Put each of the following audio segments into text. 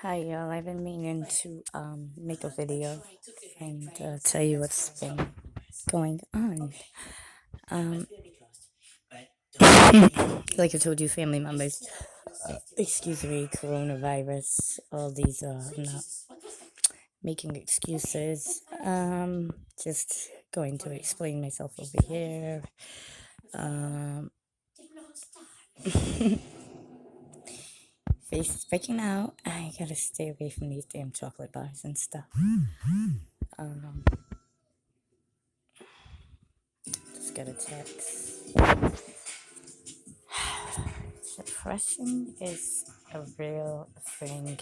Hi y'all, I've been meaning to make a video and tell you what's been going on. Um, like I told you, family members, excuse me, coronavirus, all these, I'm not making excuses. Just going to explain myself over here. Um, face is breaking out. I gotta stay away from these damn chocolate bars and stuff. Um, just got a text. Depression is a real thing,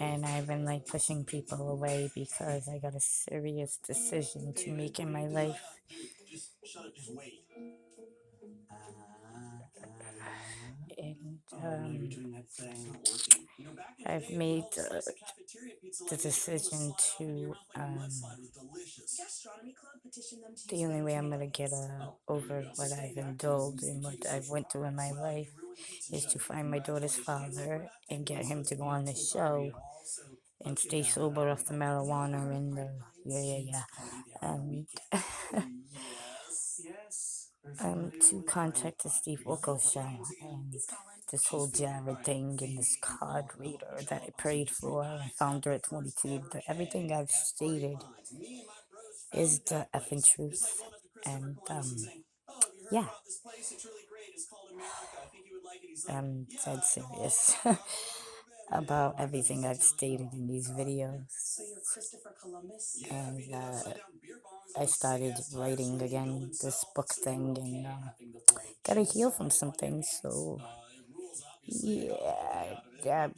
and I've been like pushing people away because I got a serious decision to make in my life. And I've made the decision to the only way I'm gonna get over what I've indulged and what I've went through in my life is to find my daughter's father and get him to go on the show and stay sober off the marijuana and the yeah. And to contact the Steve Wilkos show and this whole Jared thing and this card reader that I prayed for. I found her at 22. Everything I've stated is the effing truth. And yeah, I'm dead serious about everything I've stated in these videos. And I started writing again this book thing and gotta heal from some things. So yeah, that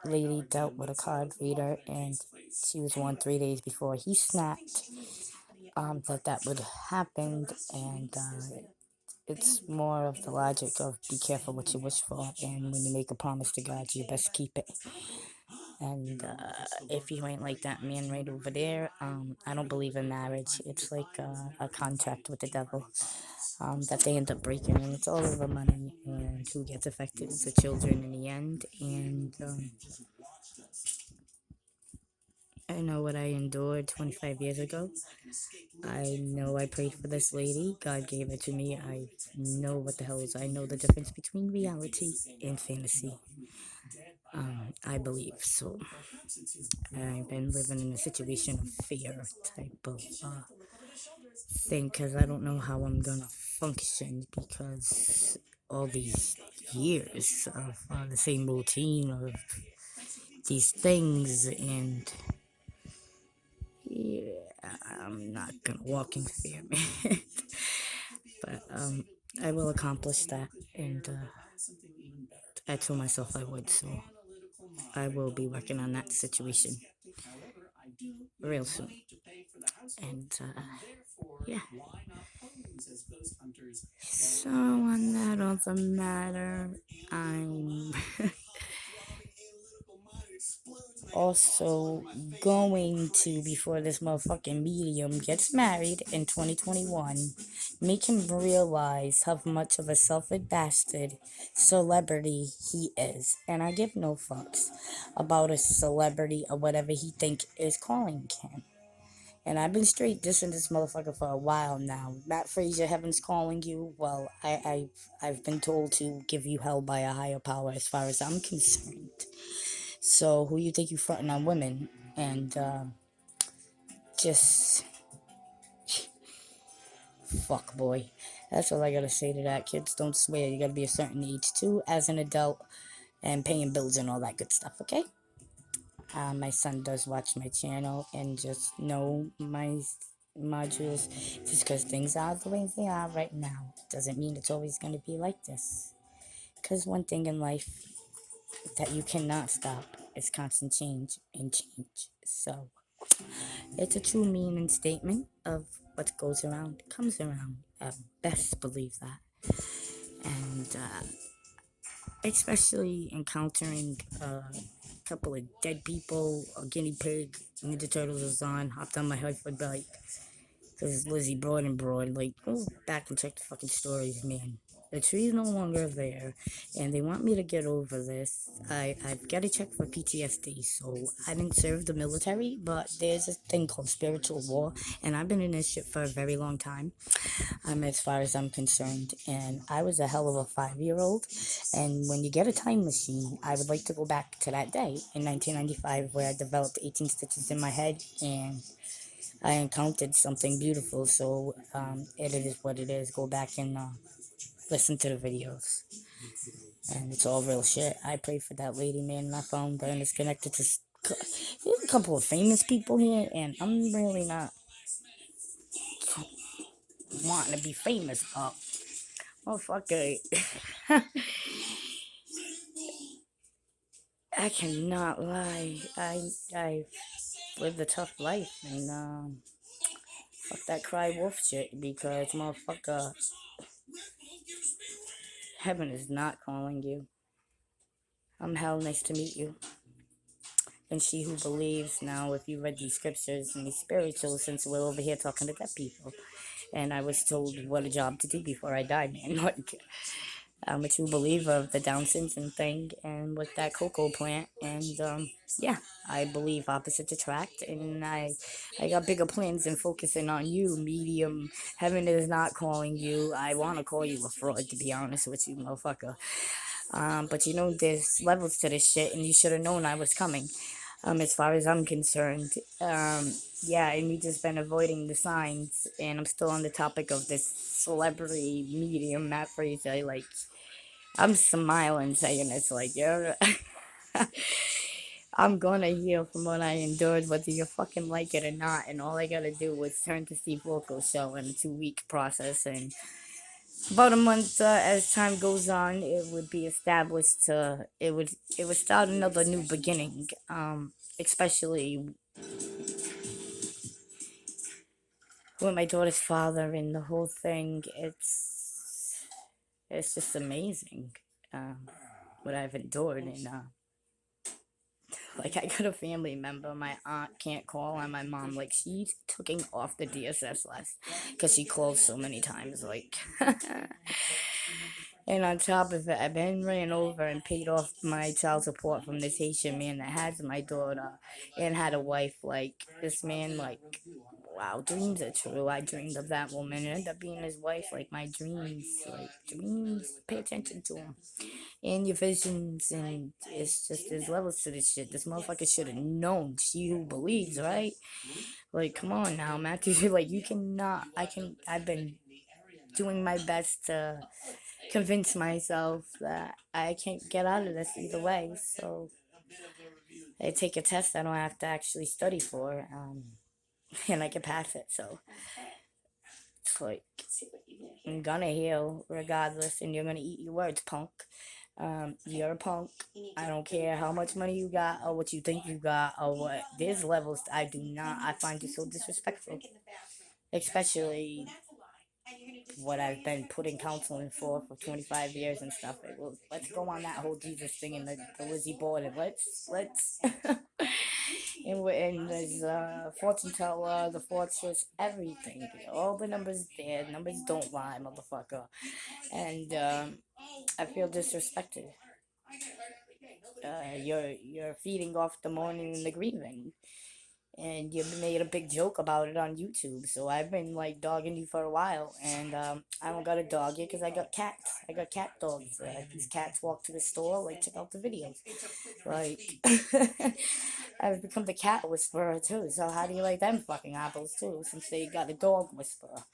lady dealt with a card reader and she was warned 3 days before he snapped that would happen. And it's more of the logic of be careful what you wish for, and when you make a promise to God, you best keep it. And if you ain't like that man right over there, I don't believe in marriage. It's like a contract with the devil that they end up breaking, and it's all over money. And who gets affected is the children in the end. And I know what I endured 25 years ago. I know I prayed for this lady. God gave it to me. I know what the hell is. I know the difference between reality and fantasy. I believe so. I've been living in a situation of fear type of thing because I don't know how I'm gonna function because all these years of the same routine of these things, and yeah, I'm not gonna walk in fear, man. But I will accomplish that, and I told myself I would, so I will be working on that situation real soon. And yeah. So on that other matter, I'm also going to, before this motherfucking medium gets married in 2021, make him realize how much of a selfish bastard celebrity he is. And I give no fucks about a celebrity or whatever he think is calling him. And I've been straight dissing this motherfucker for a while now. Matt Frazier, heaven's calling you. Well, I've been told to give you hell by a higher power as far as I'm concerned. So who you think you fronting on women? And just fuck boy. That's all I gotta say to that. Kids, don't swear. You gotta be a certain age too as an adult and paying bills and all that good stuff, okay? My son does watch my channel and just know my modules. Just because things are the way they are right now doesn't mean it's always going to be like this. Because one thing in life that you cannot stop is constant change and change. So it's a true meaning statement of what goes around comes around. I best believe that. And especially encountering a couple of dead people, a guinea pig, Ninja Turtles was on, hopped on my Hertford bike, because Lizzie Broad, like, go back and check the fucking stories, man. The tree's no longer there, and they want me to get over this. I've got to check for PTSD, so I didn't serve the military, but there's a thing called spiritual war, and I've been in this shit for a very long time, as far as I'm concerned, and I was a hell of a 5-year-old, and when you get a time machine, I would like to go back to that day in 1995 where I developed 18 stitches in my head, and I encountered something beautiful, so it is what it is. Go back and listen to the videos. And it's all real shit. I prayed for that lady, man, and I found her, and it's connected to... There's a couple of famous people here, and I'm really not wanting to be famous, but... Motherfucker... I cannot lie. I lived a tough life, and fuck that cry wolf shit, because motherfucker, heaven is not calling you. I'm hell, nice to meet you. And she who believes, now if you read these scriptures and these spirituals, since we're over here talking to dead people, and I was told what a job to do before I died, man. Like, I'm a true believer of the Down syndrome thing, and with that cocoa plant, and yeah, I believe opposites attract, and I got bigger plans than focusing on you, medium. Heaven is not calling you. I want to call you a fraud, to be honest with you, motherfucker. But you know, there's levels to this shit, and you should have known I was coming. As far as I'm concerned, yeah, and you just been avoiding the signs, and I'm still on the topic of this celebrity medium, Matt Fraser. Like, I'm smiling saying it's like, yeah, I'm gonna heal from what I endured, whether you fucking like it or not, and all I gotta do was turn to Steve Wilkos' show in a 2-week process, and about a month as time goes on, it would be established to it would start another new beginning. Especially with my daughter's father and the whole thing. It's just amazing what I've endured, and like, I got a family member, my aunt can't call on my mom. Like, she's taking off the DSS list because she calls so many times. Like, and on top of it, I've been ran over and paid off my child support from this Haitian man that has my daughter and had a wife. Like, this man, like, wow, dreams are true. I dreamed of that woman and ended up being his wife. Like, my dreams, pay attention to them. And your visions, and it's just, there's levels to this shit. This motherfucker should have known. She who believes, right? Like, come on now, Matthew. Like, you cannot. I've been doing my best to convince myself that I can't get out of this either way. So I take a test I don't have to actually study for, and I can pass it. So it's like, I'm gonna heal regardless, and you're gonna eat your words, punk. You're a punk. I don't care how much money you got or what you think you got or what. There's levels I do not. I find you so disrespectful, especially what I've been putting counseling for 25 years and stuff. Well, let's go on that whole Jesus thing and the Lizzie board, and let's and there's fortune teller, the fortress, everything. All the numbers there. Numbers don't lie, motherfucker. And I feel disrespected. You're feeding off the mourning and the grieving, and you made a big joke about it on YouTube. So I've been like dogging you for a while, and I don't got a dog yet because I got cats. I got cat dogs. These cats walk to the store. Like, check out the videos. Like, I've become the cat whisperer too. So how do you like them fucking apples too? Since they got a dog whisperer,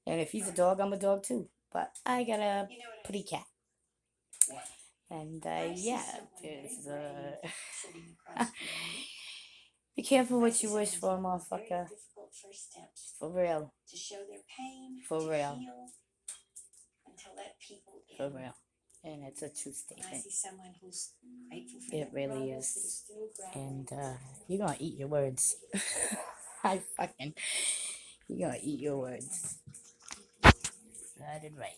and if he's a dog, I'm a dog too. But I got a pretty cat. And yeah, there's be careful what you wish for, motherfucker. For real. For real. For real. And it's a true statement. It really is. And you're gonna eat your words. You're gonna eat your words. I did right.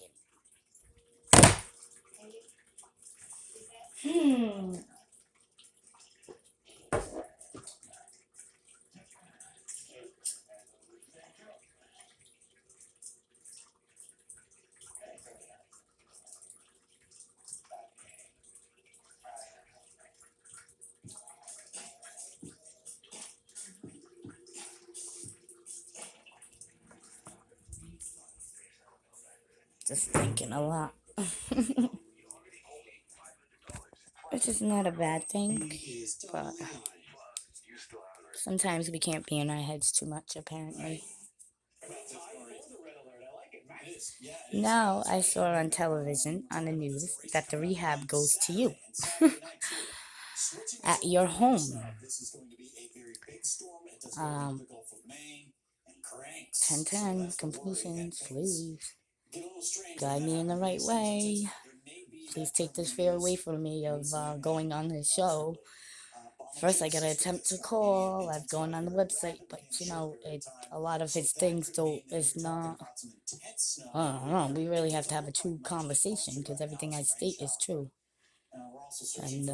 just thinking a lot. Which is not a bad thing, but sometimes we can't be in our heads too much, apparently. Now I saw on television, on the news, that the rehab goes to you at your home. 1010 completions, please. Guide me in the right way. Please take this fear away from me of going on this show. First, I gotta attempt to call. I've gone on the website, but a lot of his things don't. It's not. I don't know. We really have to have a true conversation because everything I state is true. And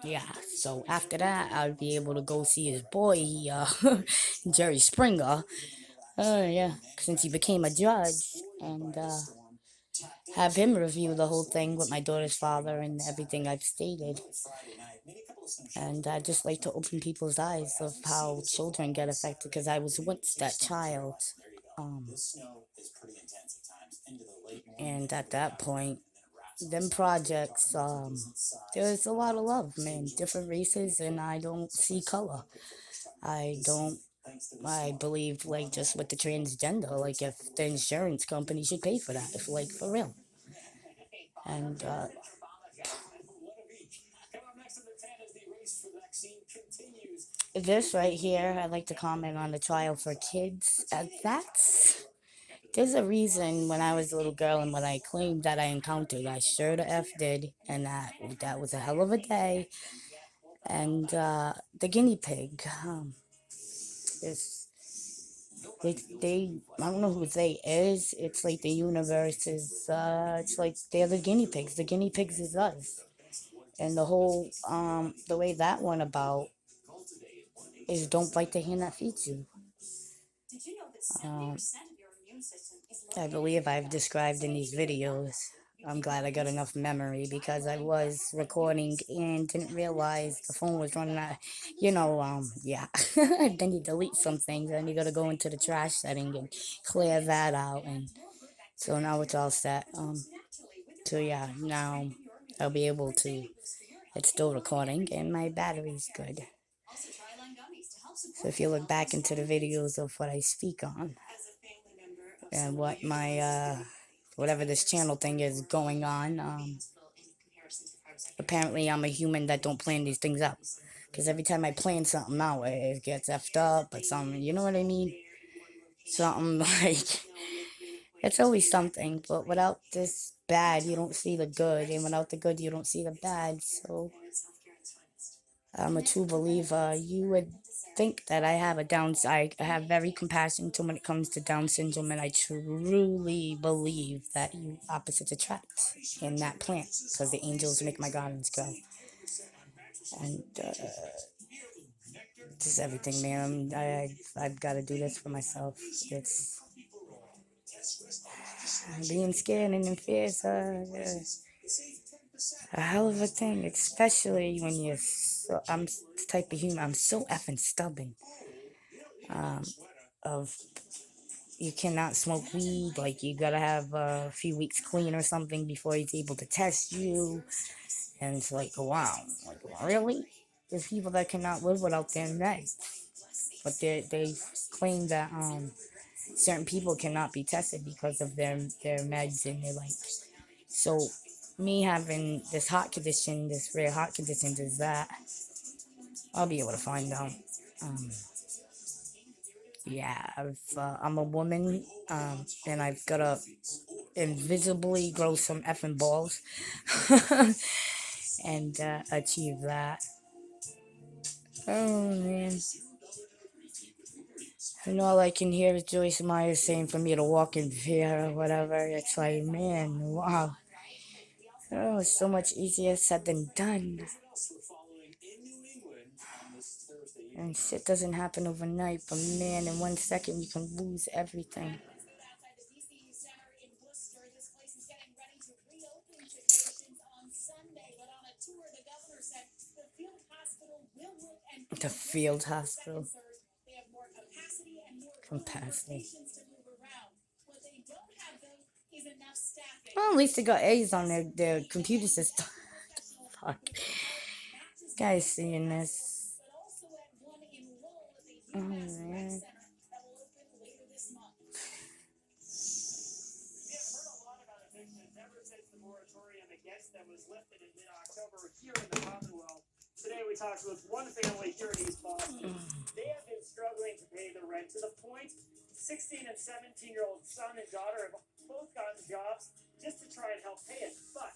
yeah. So after that, I'll be able to go see his boy, Jerry Springer. Yeah, since he became a judge, and have him review the whole thing with my daughter's father and everything I've stated. And I just like to open people's eyes of how children get affected, because I was once that child. And at that point, them projects, there's a lot of love, man. Different races, and I don't see color. I believe, like, just with the transgender, like, if the insurance company should pay for that, if, like, for real. And this right here, I'd like to comment on the trial for kids. There's a reason when I was a little girl and when I claimed that I encountered, I sure the F did, and that was a hell of a day. And the guinea pig, is I don't know who they is. It's like the universe is, it's like they're the guinea pigs. The guinea pigs is us. And the whole, the way that went about is don't bite the hand that feeds you. I believe I've described in these videos. I'm glad I got enough memory because I was recording and didn't realize the phone was running out. Yeah. Then you delete some things, and you gotta go into the trash setting and clear that out. And so now it's all set. So yeah, now I'll be able to. It's still recording, and my battery's good. So if you look back into the videos of what I speak on and what my whatever this channel thing is going on, apparently I'm a human that don't plan these things out, because every time I plan something out, it gets effed up, but something, you know what I mean? Something like, it's always something, but without this bad, you don't see the good, and without the good, you don't see the bad. So I'm a true believer. You would think that I have a downside. I have very compassion to when it comes to Down syndrome, and I truly believe that you opposites attract in that plant, because the angels make my gardens grow. And just everything, man. I've got to do this for myself. It's being scared and in fear is a hell of a thing, especially when you're I'm the type of human, I'm so effing stubborn. Of You cannot smoke weed, like you gotta have a few weeks clean or something before he's able to test you. And it's like, wow, like, really? There's people that cannot live without their meds, but they claim that certain people cannot be tested because of their meds, and they're like, so me having this heart condition, this rare heart condition, does that? I'll be able to find out. Yeah, I'm a woman, and I've got to invisibly grow some effing balls and achieve that. Oh man. And all I can hear is Joyce Meyer saying for me to walk in fear or whatever. It's like, man, wow. Oh, it's so much easier said than done. And shit doesn't happen overnight, but man, in 1 second you can lose everything. The field hospital. Capacity. Well, at least they got A's on their computer system. Fuck. Guys seeing this. Oh, man. Today we talked with one family here in East Boston. They have been struggling to pay the rent to the point 16 and 17-year-old son and daughter have both gotten jobs just to try and help pay it. But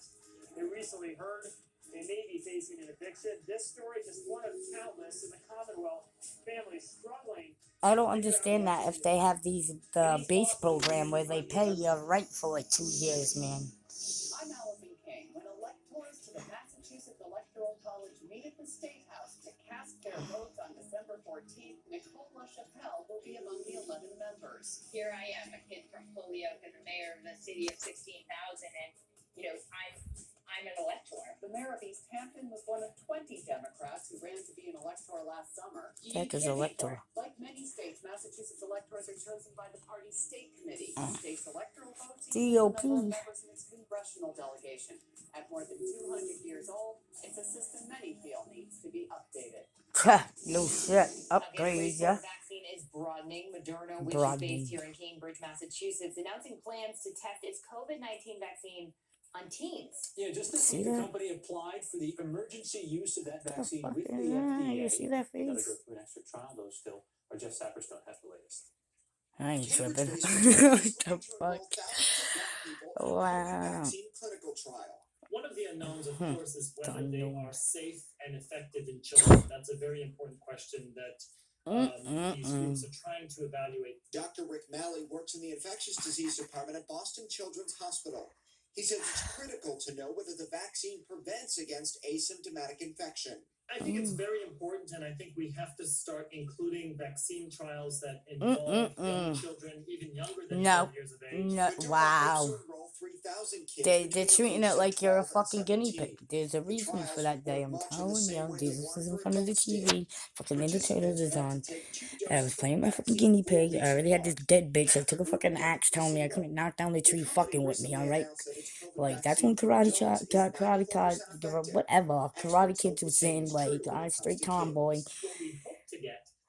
they recently heard they may be facing an eviction. This story is one of countless in the Commonwealth. Families struggling. I don't understand that if they have the base program where they pay your rent for like 2 years, man. When electors to the Massachusetts Electoral College meet at the State House to cast their votes on December 14th, Nicole LaChapelle will be among the 11 members. Here I am, a kid from Holyoke and the mayor of the city of 16,000, and I'm an elector. The mayor of East Hampton was one of 20 Democrats who ran to be an elector last summer. Heck is elector. Like many states, Massachusetts electors are chosen by the party's state committee. State's electoral votes DOP. members in its congressional delegation. At more than 200 years old, it's a system many feel needs to be updated. No shit. Upgrade, yeah. Vaccine is broadening. Moderna, which is based here in Cambridge, Massachusetts, announcing plans to test its COVID-19 vaccine on teens. Yeah, just this week, the company applied for the emergency use of that vaccine with the FDA. You see that face? Gotta go through an extra trial, though, still. Or Jeff Saperstone has the latest. I ain't tripping. What the fuck? Wow. Clinical trial. One of the unknowns, of course, is whether they are safe and effective in children. That's a very important question that these groups are trying to evaluate. Dr. Rick Malley works in the infectious disease department at Boston Children's Hospital. He says it's critical to know whether the vaccine prevents against asymptomatic infection. I think it's very important, and I think we have to start including vaccine trials that involve young children, even younger than 12 years of age. No, wow. They're treating it like you're a fucking guinea pig. There's a reason for that day. I'm telling you, Jesus is in front of the TV. Fucking Ninja Turtles is on. I was playing my fucking guinea pig. I already had this dead bitch. I took a fucking axe telling me I couldn't knock down the tree fucking with me, alright? Like, that's when Karate Kids was in, like, I straight tomboy.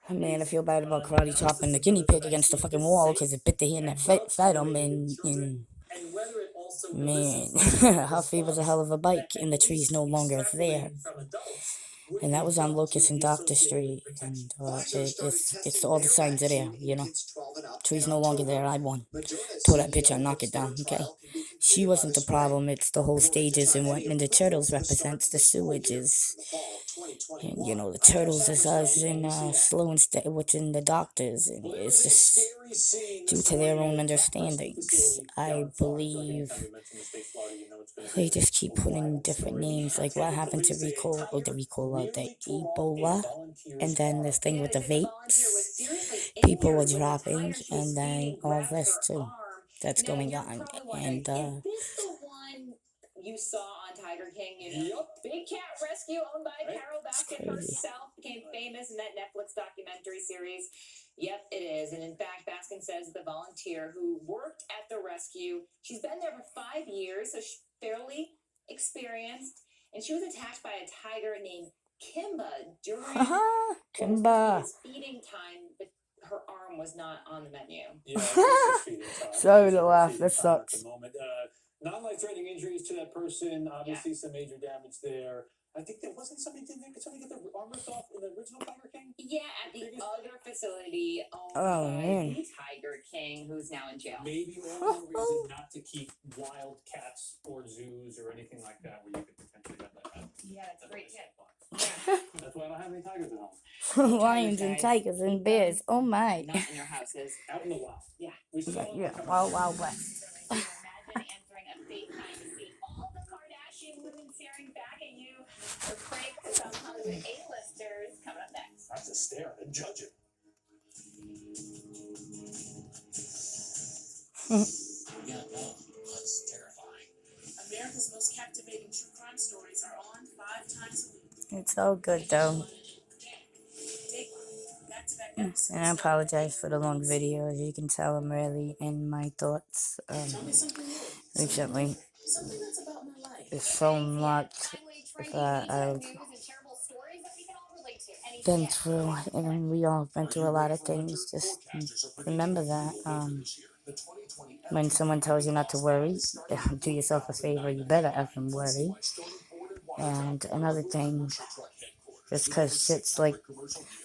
Man, I feel bad about karate chopping the guinea pig against the fucking wall because it bit the hand that fed him, and man, Huffy was a hell of a bike, and the tree's no longer there. And that was on Locust and Doctor Street, and it's all the signs are there, you know. Tree's no longer there, I won. Told that bitch I'd knock it down, okay? She wasn't the problem, it's the whole stages, and what Ninja Turtles represents the sewages. And, you know, the turtles is us, and slow and steady, what's in the doctors, and it's just due to their own understandings. I believe they just keep putting different names, like what happened to the Ebola, and then this thing with the vapes, people were dropping, and then all this too that's going on, and you saw on Tiger King, big cat rescue owned by Carol Baskin herself became famous in that Netflix documentary series. Yep, it is. And in fact, Baskin says the volunteer who worked at the rescue, she's been there for 5 years, so she's fairly experienced. And she was attacked by a tiger named Kimba during his feeding time, but her arm was not on the menu. Sorry to laugh, that sucks. Non-life-threatening injuries to that person, obviously some major damage there. I think there wasn't somebody get their arm ripped off in the original Tiger King? Yeah, at the other facility owned by the Tiger King, who's now in jail. Maybe one reason not to keep wild cats or zoos or anything like that where you could potentially have that happen. Yeah, it's a great tip. That's why I don't have any tigers at home. Lions and tigers and bears, oh my. Not in your houses. Out in the wild. Yeah. Wild west. Imagine answering a FaceTime to see all the Kardashian women staring back at you. Or prank some Hollywood A-listers coming up next. That's a stare and judge it. That's terrifying. America's most captivating true crime stories are on 5 times a week. It's all good though. And I apologize for the long video. As you can tell, I'm really in my thoughts. recently. Something that's about my life. There's so much that I've been through, and we all been through a lot of things. Just remember that when someone tells you not to worry, do yourself a favor, you better effing worry. And another thing, just because shit's like,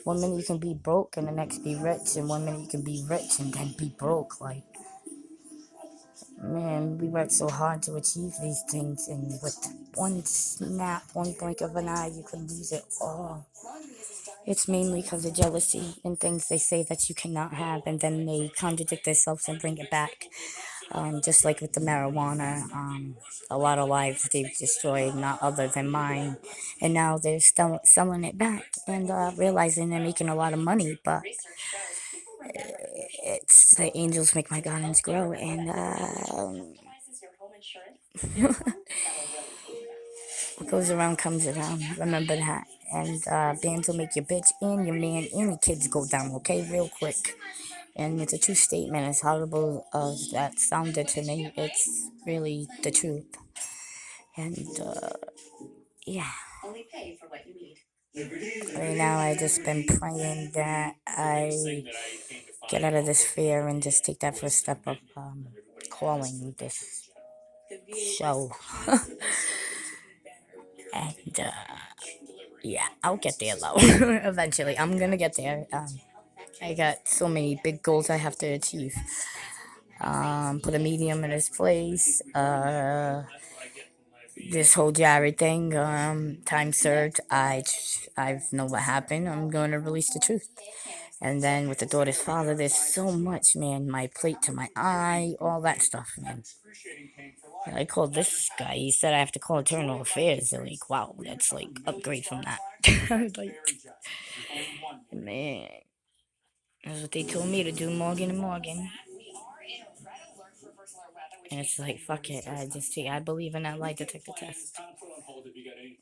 1 minute you can be broke and the next be rich, and 1 minute you can be rich and then be broke. Like, man, we work so hard to achieve these things, and with one snap, one blink of an eye, you can lose it all. It's mainly because of jealousy and things they say that you cannot have, and then they contradict themselves and bring it back. Just like with the marijuana, a lot of lives they've destroyed, not other than mine, and now they're selling it back and realizing they're making a lot of money, but it's the angels make my gardens grow, and what goes around comes around. Remember that. And bands will make your bitch and your man and your kids go down, okay? Real quick. And it's a true statement. As horrible as that sounded to me, it's really the truth. And yeah. Right now, I just been praying that I get out of this fear and just take that first step of calling this show. And yeah, I'll get there though. Eventually, I'm gonna get there. I got so many big goals I have to achieve. Put a medium in his place. This whole Jared thing, time served. I know what happened. I'm going to release the truth. And then with the daughter's father, there's so much, man. My plate to my eye, all that stuff, man. I called this guy. He said I have to call Internal Affairs. They're like, wow, that's like upgrade from that. Like, man, that's what they told me to do, Morgan and Morgan. And it's like, fuck it. I believe in that lie detector test.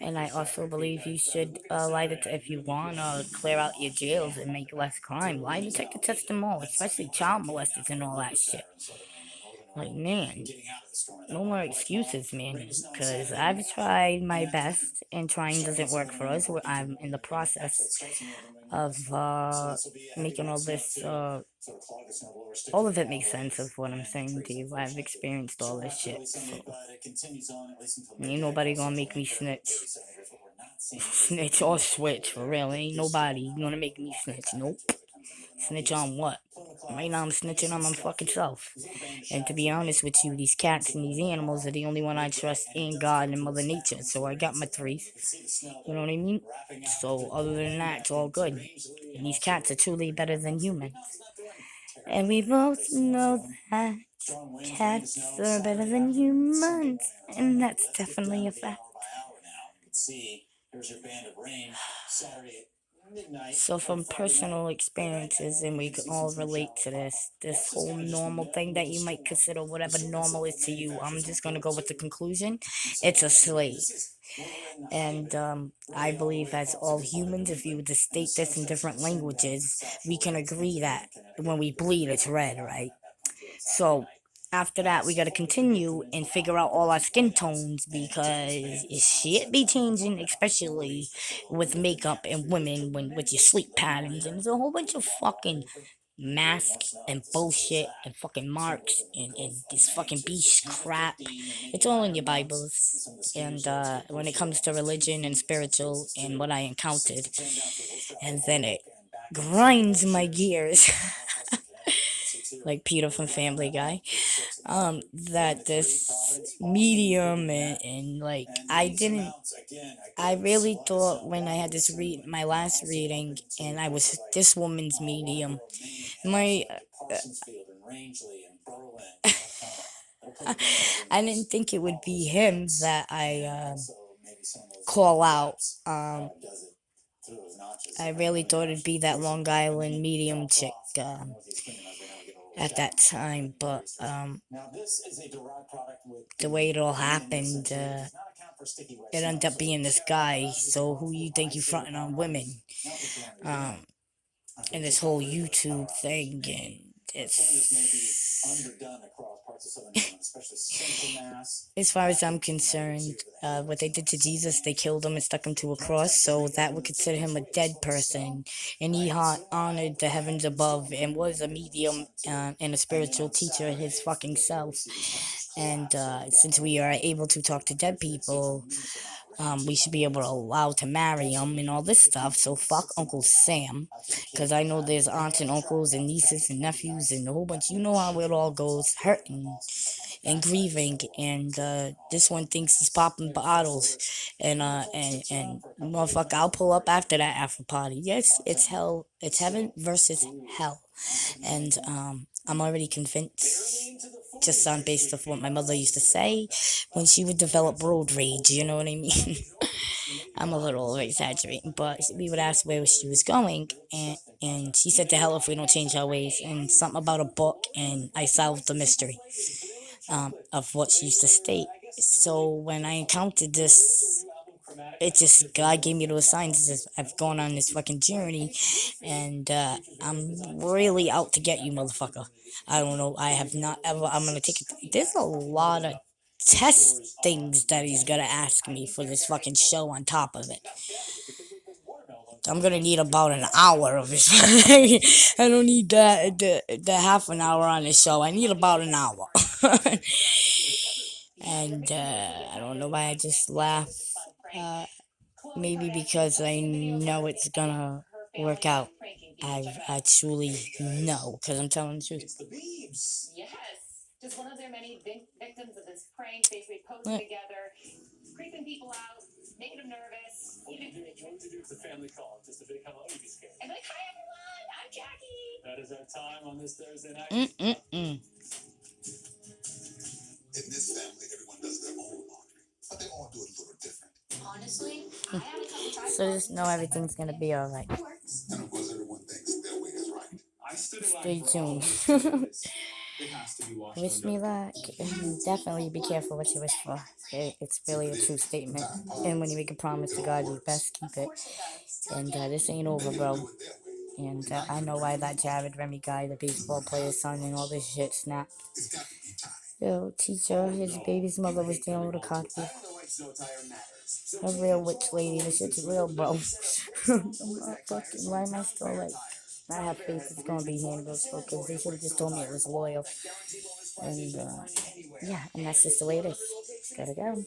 And I also believe you should lie detector if you want to clear out your jails and make less crime. Lie detector test them all, especially child molesters and all that shit. Like, man, no more excuses, man. Because I've tried my best, and trying doesn't work for us. I'm in the process of making all this. All of it makes sense of what I'm saying to you. I've experienced all this shit. So ain't nobody gonna make me snitch. Snitch or switch, for real. Ain't nobody gonna make me snitch. Nope. Snitch on what? Right now I'm snitching on my fucking self. And to be honest with you, these cats and these animals are the only one I trust in God and Mother Nature. So I got my three. You know what I mean? So other than that, it's all good. And these cats are truly better than humans. And we both know that cats are better than humans. And that's definitely a fact. So from personal experiences, and we can all relate to this whole normal thing that you might consider whatever normal is to you, I'm just going to go with the conclusion. It's a slave. And I believe as all humans, if you were to state this in different languages, we can agree that when we bleed, it's red, right? So after that, we gotta continue and figure out all our skin tones, because shit be changing, especially with makeup and women with your sleep patterns, and there's a whole bunch of fucking masks and bullshit and fucking marks and this fucking beast crap. It's all in your Bibles. And when it comes to religion and spiritual and what I encountered, and then it grinds my gears. Like Peter from Family Guy, that this medium and like I really thought when I had my last reading, and I was this woman's medium, my I didn't think it would be him that I call out. I really thought it'd be that Long Island medium chick at that time, but the way it all happened, it ended up being this guy. So who you think you fronting on women? And this whole YouTube thing, and Underdone across parts of southern England, especially central Mass. As far as I'm concerned, what they did to Jesus, they killed him and stuck him to a cross, so that would consider him a dead person. And he honored the heavens above and was a medium and a spiritual teacher his fucking self. And since we are able to talk to dead people, we should be able to allow to marry them and all this stuff. So fuck Uncle Sam, because I know there's aunts and uncles and nieces and nephews and a whole bunch. You know how it all goes, hurting and grieving. And this one thinks he's popping bottles, and motherfucker, I'll pull up after that after party. Yes, it's hell. It's heaven versus hell, and I'm already convinced. Just on based off what my mother used to say when she would develop road rage, you know what I mean? I'm a little exaggerating, but we would ask where she was going, and she said to hell if we don't change our ways, and something about a book, and I solved the mystery of what she used to state. So when I encountered this, it just, God gave me those signs. I've gone on this fucking journey, and I'm really out to get you, motherfucker. I don't know. I have not ever. I'm gonna take it. There's a lot of test things that he's gonna ask me for this fucking show on top of it. I'm gonna need about an hour of it. I don't need the half an hour on the show. I need about an hour. And I don't know why I just laugh. Maybe because I know it's gonna work out. I truly know, because I'm telling the truth. It's the Beebs. Yes. Just one of their many victims of this prank. They posted together, creeping people out, making them nervous. What would you do if the family called? Just a big hello, you'd be scared. I'm like, hi everyone, I'm Jackie. That is our time on this Thursday night. In this family, everyone does their own laundry, but they all do it a little different. Honestly, I had a couple tries. So just know everything's gonna be alright. And of course, everyone thinks their way is right. I stood in Stay line for all tuned. of this. It has to be washed Wish me luck. And definitely be careful what you wish for. It's really a true statement. And when you make a promise to God, you best keep it. And this ain't over, bro. And I know why that Jared Remy guy, the baseball player's son, and all this shit snapped. Yo, teacher, his baby's mother was dealing with a cocktail. A real witch lady. This shit's real, bro. I'm not fucking. Why am I still like? I have faith it's gonna be handled, so because they should have just told me it was loyal. And yeah, and that's just the way it is. Gotta go.